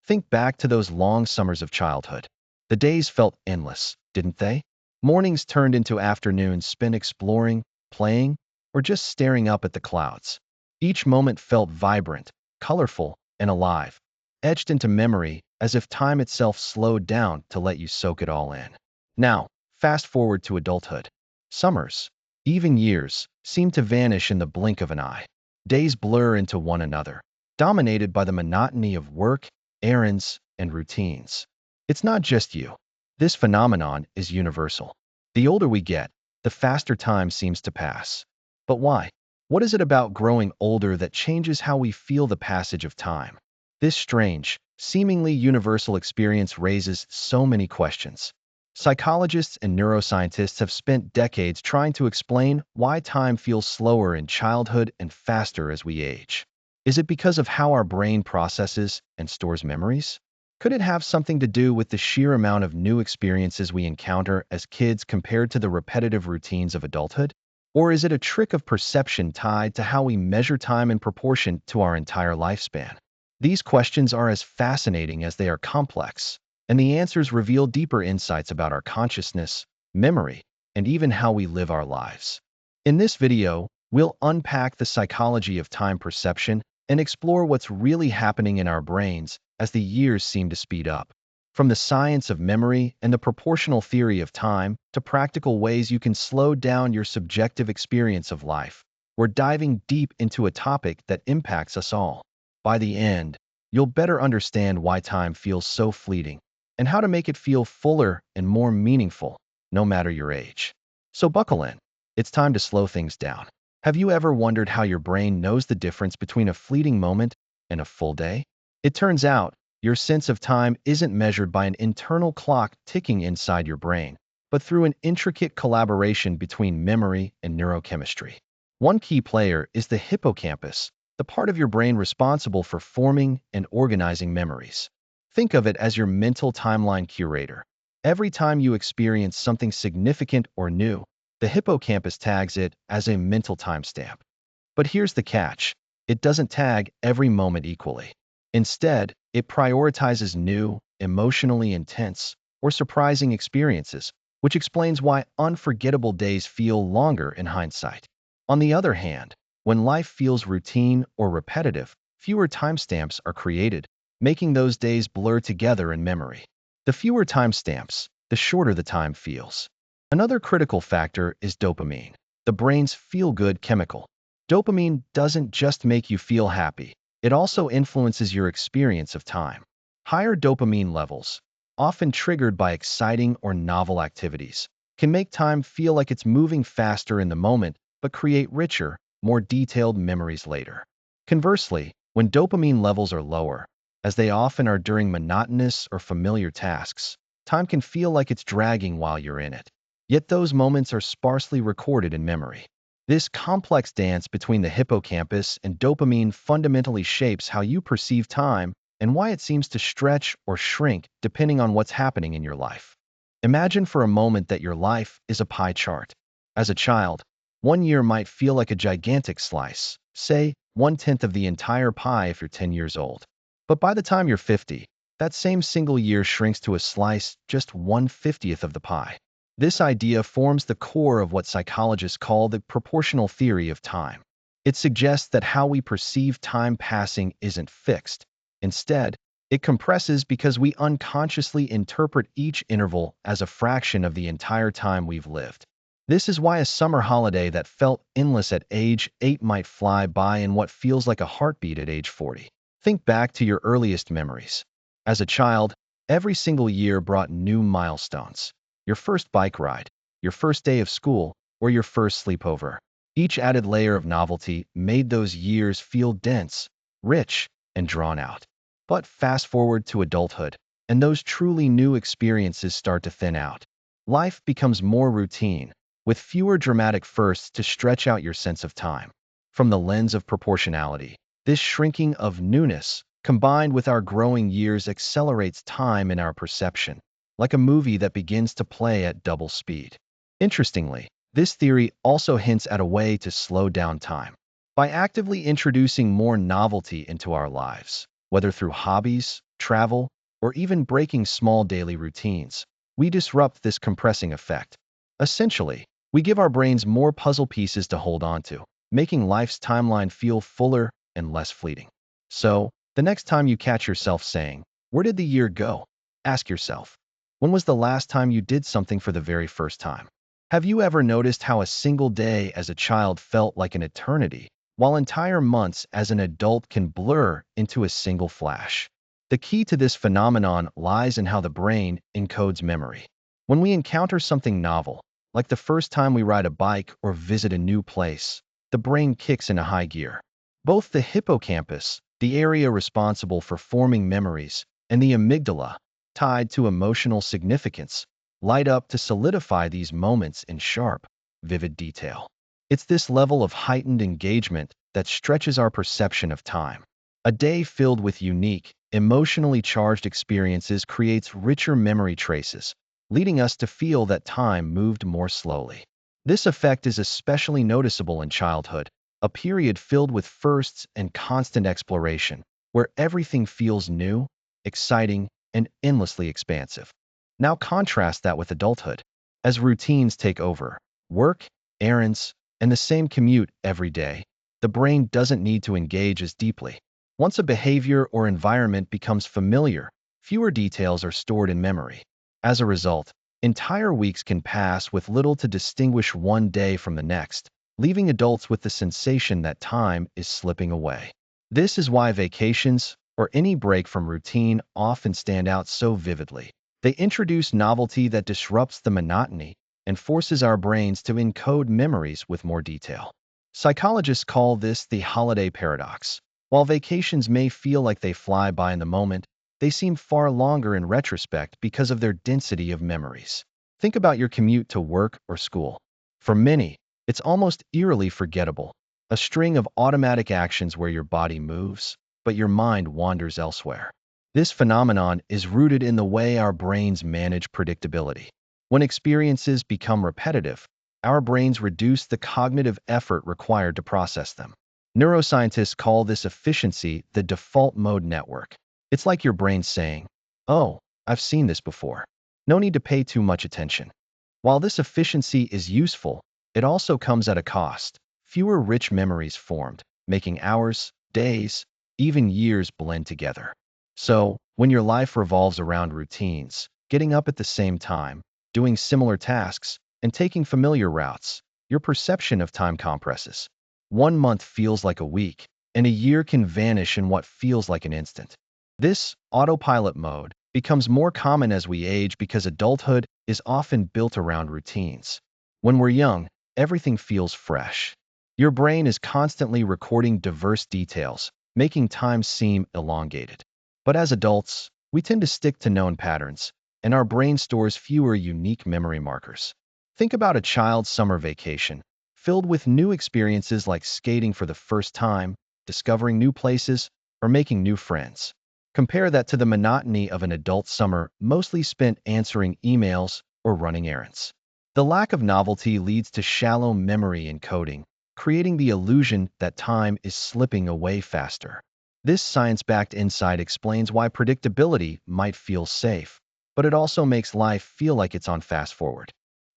Think back to those long summers of childhood. The days felt endless, didn't they? Mornings turned into afternoons spent exploring, playing, or just staring up at the clouds. Each moment felt vibrant, colorful, and alive, etched into memory as if time itself slowed down to let you soak it all in. Now, fast forward to adulthood. Summers, even years, seem to vanish in the blink of an eye. Days blur into one another, dominated by the monotony of work, errands, and routines. It's not just you. This phenomenon is universal. The older we get, the faster time seems to pass. But why? What is it about growing older that changes how we feel the passage of time? This strange, seemingly universal experience raises so many questions. Psychologists and neuroscientists have spent decades trying to explain why time feels slower in childhood and faster as we age. Is it because of how our brain processes and stores memories? Could it have something to do with the sheer amount of new experiences we encounter as kids compared to the repetitive routines of adulthood? Or is it a trick of perception tied to how we measure time in proportion to our entire lifespan? These questions are as fascinating as they are complex, and the answers reveal deeper insights about our consciousness, memory, and even how we live our lives. In this video, we'll unpack the psychology of time perception and explore what's really happening in our brains as the years seem to speed up. From the science of memory and the proportional theory of time to practical ways you can slow down your subjective experience of life, we're diving deep into a topic that impacts us all. By the end, you'll better understand why time feels so fleeting and how to make it feel fuller and more meaningful, no matter your age. So buckle in. It's time to slow things down. Have you ever wondered how your brain knows the difference between a fleeting moment and a full day? It turns out, your sense of time isn't measured by an internal clock ticking inside your brain, but through an intricate collaboration between memory and neurochemistry. One key player is the hippocampus, the part of your brain responsible for forming and organizing memories. Think of it as your mental timeline curator. Every time you experience something significant or new, the hippocampus tags it as a mental timestamp. But here's the catch. It doesn't tag every moment equally. Instead, it prioritizes new, emotionally intense, or surprising experiences, which explains why unforgettable days feel longer in hindsight. On the other hand, when life feels routine or repetitive, fewer timestamps are created, making those days blur together in memory. The fewer timestamps, the shorter the time feels. Another critical factor is dopamine, the brain's feel-good chemical. Dopamine doesn't just make you feel happy. It also influences your experience of time. Higher dopamine levels, often triggered by exciting or novel activities, can make time feel like it's moving faster in the moment, but create richer, more detailed memories later. Conversely, when dopamine levels are lower, as they often are during monotonous or familiar tasks, time can feel like it's dragging while you're in it. Yet those moments are sparsely recorded in memory. This complex dance between the hippocampus and dopamine fundamentally shapes how you perceive time and why it seems to stretch or shrink depending on what's happening in your life. Imagine for a moment that your life is a pie chart. As a child, one year might feel like a gigantic slice, say, 1/10 of the entire pie if you're 10 years old. But by the time you're 50, that same single year shrinks to a slice just 1/50th of the pie. This idea forms the core of what psychologists call the proportional theory of time. It suggests that how we perceive time passing isn't fixed. Instead, it compresses because we unconsciously interpret each interval as a fraction of the entire time we've lived. This is why a summer holiday that felt endless at age 8 might fly by in what feels like a heartbeat at age 40. Think back to your earliest memories. As a child, every single year brought new milestones. Your first bike ride, your first day of school, or your first sleepover. Each added layer of novelty made those years feel dense, rich, and drawn out. But fast forward to adulthood, and those truly new experiences start to thin out. Life becomes more routine, with fewer dramatic firsts to stretch out your sense of time. From the lens of proportionality, this shrinking of newness, combined with our growing years, accelerates time in our perception, like a movie that begins to play at double speed. Interestingly, this theory also hints at a way to slow down time. By actively introducing more novelty into our lives, Whether through hobbies, travel, or even breaking small daily routines, we disrupt this compressing effect. Essentially, we give our brains more puzzle pieces to hold on to, making life's timeline feel fuller and less fleeting. So, the next time you catch yourself saying, "Where did the year go?" ask yourself, when was the last time you did something for the very first time? Have you ever noticed how a single day as a child felt like an eternity, while entire months as an adult can blur into a single flash? The key to this phenomenon lies in how the brain encodes memory. When we encounter something novel, like the first time we ride a bike or visit a new place, the brain kicks into high gear. Both the hippocampus, the area responsible for forming memories, and the amygdala, tied to emotional significance, light up to solidify these moments in sharp, vivid detail. It's this level of heightened engagement that stretches our perception of time. A day filled with unique, emotionally charged experiences creates richer memory traces, leading us to feel that time moved more slowly. This effect is especially noticeable in childhood, a period filled with firsts and constant exploration, where everything feels new, exciting, and endlessly expansive. Now contrast that with adulthood. As routines take over, work, errands, and the same commute every day, the brain doesn't need to engage as deeply. Once a behavior or environment becomes familiar, fewer details are stored in memory. As a result, entire weeks can pass with little to distinguish one day from the next, leaving adults with the sensation that time is slipping away. This is why vacations, or any break from routine, often stand out so vividly. They introduce novelty that disrupts the monotony and forces our brains to encode memories with more detail. Psychologists call this the holiday paradox. While vacations may feel like they fly by in the moment, they seem far longer in retrospect because of their density of memories. Think about your commute to work or school. For many, it's almost eerily forgettable, a string of automatic actions where your body moves, but your mind wanders elsewhere. This phenomenon is rooted in the way our brains manage predictability. When experiences become repetitive, our brains reduce the cognitive effort required to process them. Neuroscientists call this efficiency the default mode network. It's like your brain saying, "Oh, I've seen this before. No need to pay too much attention." While this efficiency is useful, it also comes at a cost. Fewer rich memories formed, making hours, days, even years blend together. So, when your life revolves around routines, getting up at the same time, doing similar tasks, and taking familiar routes, your perception of time compresses. 1 month feels like a week, and a year can vanish in what feels like an instant. This autopilot mode becomes more common as we age because adulthood is often built around routines. When we're young, everything feels fresh. Your brain is constantly recording diverse details, making time seem elongated. But as adults, we tend to stick to known patterns, and our brain stores fewer unique memory markers. Think about a child's summer vacation, filled with new experiences like skating for the first time, discovering new places, or making new friends. Compare that to the monotony of an adult summer mostly spent answering emails or running errands. The lack of novelty leads to shallow memory encoding, creating the illusion that time is slipping away faster. This science-backed insight explains why predictability might feel safe, but it also makes life feel like it's on fast forward.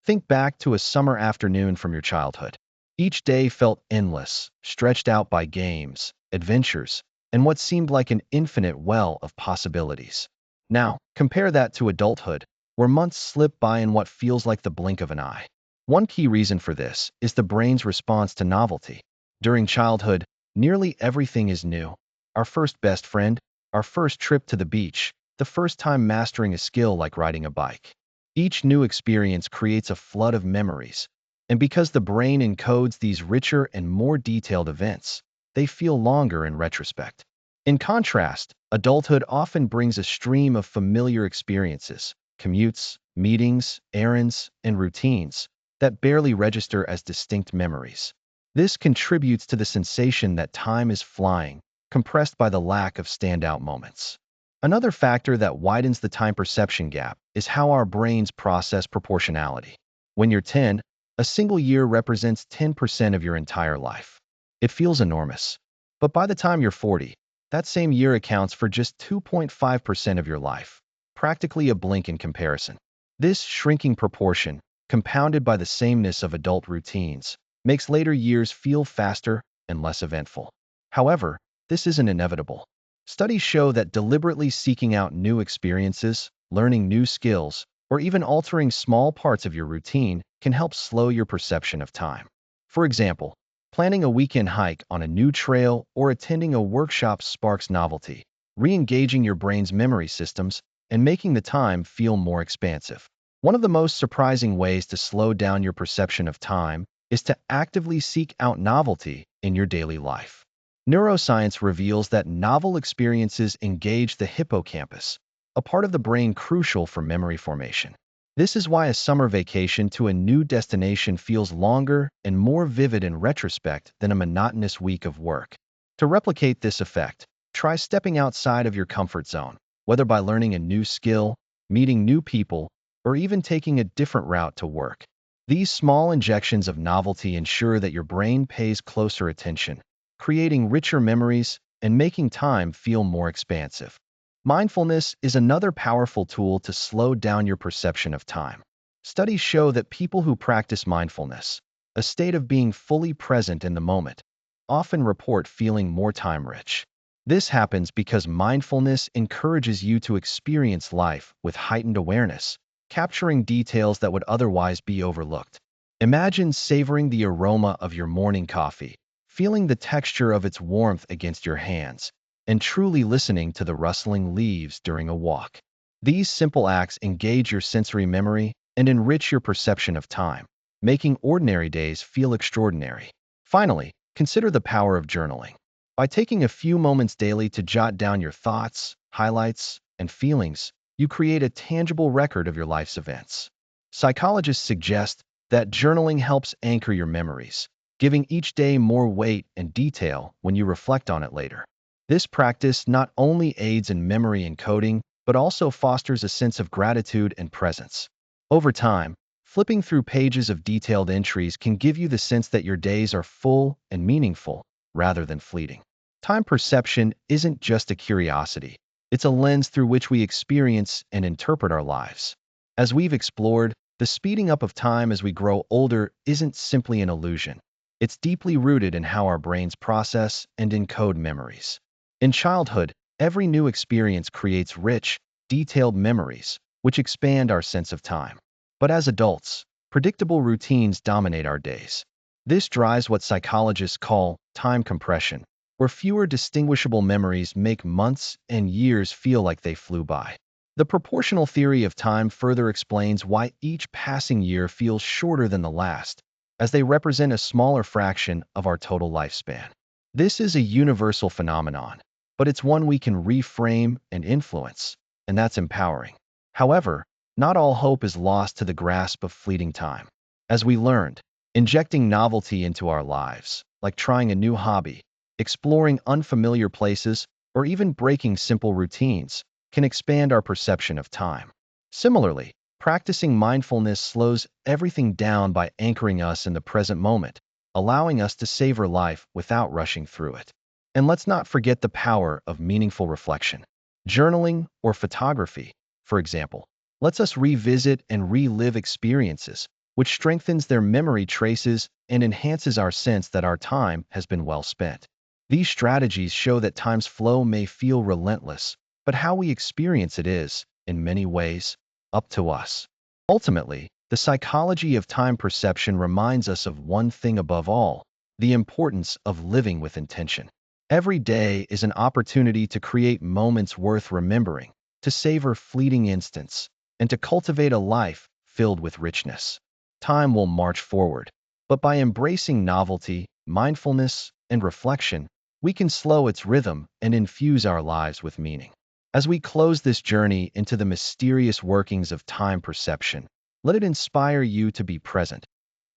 Think back to a summer afternoon from your childhood. Each day felt endless, stretched out by games, adventures, and what seemed like an infinite well of possibilities. Now, compare that to adulthood, where months slip by in what feels like the blink of an eye. One key reason for this is the brain's response to novelty. During childhood, nearly everything is new. Our first best friend, our first trip to the beach, the first time mastering a skill like riding a bike. Each new experience creates a flood of memories, and because the brain encodes these richer and more detailed events, they feel longer in retrospect. In contrast, adulthood often brings a stream of familiar experiences, commutes, meetings, errands, and routines that barely register as distinct memories. This contributes to the sensation that time is flying, compressed by the lack of standout moments. Another factor that widens the time perception gap is how our brains process proportionality. When you're 10, a single year represents 10% of your entire life. It feels enormous. But by the time you're 40, that same year accounts for just 2.5% of your life, practically a blink in comparison. This shrinking proportion, compounded by the sameness of adult routines, makes later years feel faster and less eventful. However, this isn't inevitable. Studies show that deliberately seeking out new experiences, learning new skills, or even altering small parts of your routine can help slow your perception of time. For example, planning a weekend hike on a new trail or attending a workshop sparks novelty, re-engaging your brain's memory systems and making the time feel more expansive. One of the most surprising ways to slow down your perception of time is to actively seek out novelty in your daily life. Neuroscience reveals that novel experiences engage the hippocampus, a part of the brain crucial for memory formation. This is why a summer vacation to a new destination feels longer and more vivid in retrospect than a monotonous week of work. To replicate this effect, try stepping outside of your comfort zone, whether by learning a new skill, meeting new people, or even taking a different route to work. These small injections of novelty ensure that your brain pays closer attention, creating richer memories and making time feel more expansive. Mindfulness is another powerful tool to slow down your perception of time. Studies show that people who practice mindfulness, a state of being fully present in the moment, often report feeling more time-rich. This happens because mindfulness encourages you to experience life with heightened awareness, capturing details that would otherwise be overlooked. Imagine savoring the aroma of your morning coffee, feeling the texture of its warmth against your hands, and truly listening to the rustling leaves during a walk. These simple acts engage your sensory memory and enrich your perception of time, making ordinary days feel extraordinary. Finally, consider the power of journaling. By taking a few moments daily to jot down your thoughts, highlights, and feelings, you create a tangible record of your life's events. Psychologists suggest that journaling helps anchor your memories, giving each day more weight and detail when you reflect on it later. This practice not only aids in memory encoding, but also fosters a sense of gratitude and presence. Over time, flipping through pages of detailed entries can give you the sense that your days are full and meaningful, rather than fleeting. Time perception isn't just a curiosity. It's a lens through which we experience and interpret our lives. As we've explored, the speeding up of time as we grow older isn't simply an illusion. It's deeply rooted in how our brains process and encode memories. In childhood, every new experience creates rich, detailed memories, which expand our sense of time. But as adults, predictable routines dominate our days. This drives what psychologists call time compression, where fewer distinguishable memories make months and years feel like they flew by. The proportional theory of time further explains why each passing year feels shorter than the last, as they represent a smaller fraction of our total lifespan. This is a universal phenomenon, but it's one we can reframe and influence, and that's empowering. However, not all hope is lost to the grasp of fleeting time. As we learned, injecting novelty into our lives, like trying a new hobby, exploring unfamiliar places, or even breaking simple routines, can expand our perception of time. Similarly, practicing mindfulness slows everything down by anchoring us in the present moment, allowing us to savor life without rushing through it. And let's not forget the power of meaningful reflection. Journaling or photography, for example, lets us revisit and relive experiences, which strengthens their memory traces and enhances our sense that our time has been well spent. These strategies show that time's flow may feel relentless, but how we experience it is, in many ways, up to us. Ultimately, the psychology of time perception reminds us of one thing above all: the importance of living with intention. Every day is an opportunity to create moments worth remembering, to savor fleeting instants, and to cultivate a life filled with richness. Time will march forward, but by embracing novelty, mindfulness, and reflection, we can slow its rhythm and infuse our lives with meaning. As we close this journey into the mysterious workings of time perception, let it inspire you to be present,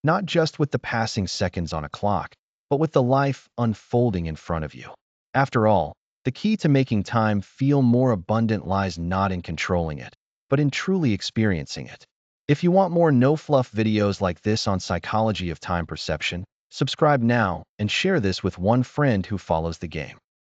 not just with the passing seconds on a clock, but with the life unfolding in front of you. After all, the key to making time feel more abundant lies not in controlling it, but in truly experiencing it. If you want more no-fluff videos like this on psychology of time perception, subscribe now and share this with one friend who follows the game.